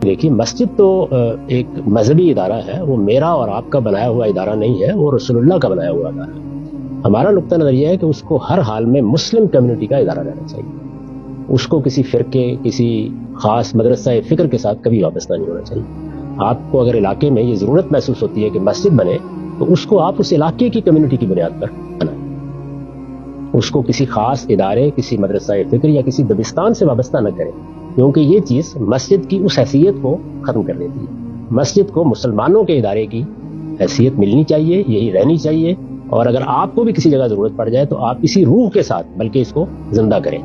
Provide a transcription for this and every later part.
देखिए, मस्जिद तो एक मजहबी इदारा है, वो मेरा और आपका बनाया हुआ इदारा नहीं है, वो रसूलुल्लाह का बनाया हुआ इदारा है। हमारा नुक्ता नज़र यह है कि उसको हर हाल में मुस्लिम कम्युनिटी का इदारा रहना चाहिए। उसको किसी फिरके, किसी खास मदरसा फ़िक्र के साथ कभी वाबस्ता नहीं होना चाहिए। आपको अगर इलाके में ये ज़रूरत महसूस होती है कि मस्जिद बने, तो उसको आप उस इलाके की कम्युनिटी की बुनियाद पर बनाएं। उसको किसी खास इदारे, किसी मदरसा फ़िक्र या किसी दबिस्तान से वाबस्ता न करें, क्योंकि ये चीज़ मस्जिद की उस हैसियत को ख़त्म कर देती है। मस्जिद को मुसलमानों के इदारे की हैसियत मिलनी चाहिए, यही रहनी चाहिए। और अगर आपको भी किसी जगह ज़रूरत पड़ जाए तो आप इसी रूह के साथ बल्कि इसको ज़िंदा करें।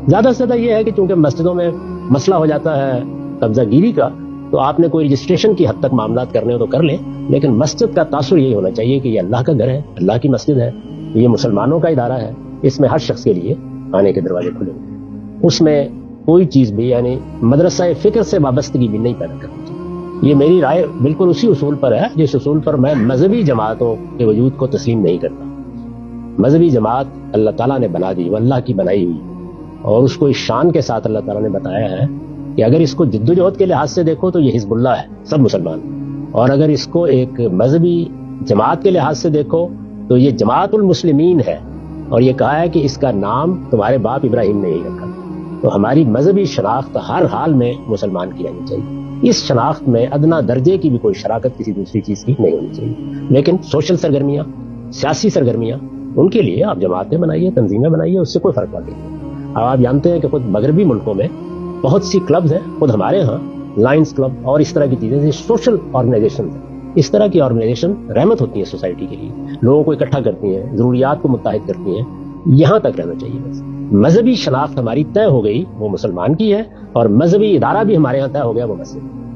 ज़्यादा से ज़्यादा ये है कि चूँकि मस्जिदों में मसला हो जाता है कब्ज़ागिरी का, तो आपने कोई रजिस्ट्रेशन की हद तक मामलात करने हो तो कर लें, लेकिन मस्जिद का तासुर यही होना चाहिए कि ये अल्लाह का घर है, अल्लाह की मस्जिद है, ये मुसलमानों का इदारा है, इसमें हर शख्स के लिए आने के दरवाजे खुले हैं। उसमें कोई चीज़ भी यानी मदरसा फ़िक्र से वाबस्तगी भी नहीं पैदा करनी चाहिए। ये मेरी राय बिल्कुल उसी उसूल पर है जिस उसूल पर मैं मजहबी जमातों के वजूद को तस्लीम नहीं करता। मजहबी जमात अल्लाह ताला ने बना दी, वो अल्लाह की बनाई हुई, और उसको इस शान के साथ अल्लाह ताला ने बताया है कि अगर इसको जिद्दोजहद के लिहाज से देखो तो ये हिजबुल्लाह है, सब मुसलमान। और अगर इसको एक मजहबी जमात के लिहाज से देखो तो ये जमातुल मुस्लिमीन है, और ये कहा है कि इसका नाम तुम्हारे बाप इब्राहिम ने ही रखा। तो हमारी मजहबी शनाख्त हर हाल में मुसलमान की रहनी चाहिए। इस शनाख्त में अदना दर्जे की भी कोई शराकत किसी दूसरी चीज़ की नहीं होनी चाहिए। लेकिन सोशल सरगर्मियाँ, सियासी सरगर्मियाँ, उनके लिए आप जमातें बनाइए, तंजीमें बनाइए, उससे कोई फ़र्क वाक़ई नहीं। अब आप जानते हैं कि खुद मगरबी मुल्कों में बहुत सी क्लब्स हैं, खुद हमारे यहाँ लायंस क्लब और इस तरह की चीज़ें, सोशल ऑर्गेनाइजेशन हैं। इस तरह की ऑर्गेनाइजेशन रहमत होती है सोसाइटी के लिए, लोगों को इकट्ठा करती हैं, ज़रूरियात को मुत्ताहिद करती हैं। यहाँ तक रहना चाहिए बस। मजहबी शनाख्त हमारी तय हो गई, वो मुसलमान की है, और मजहबी इदारा भी हमारे यहाँ तय हो गया, वो मस्जिद।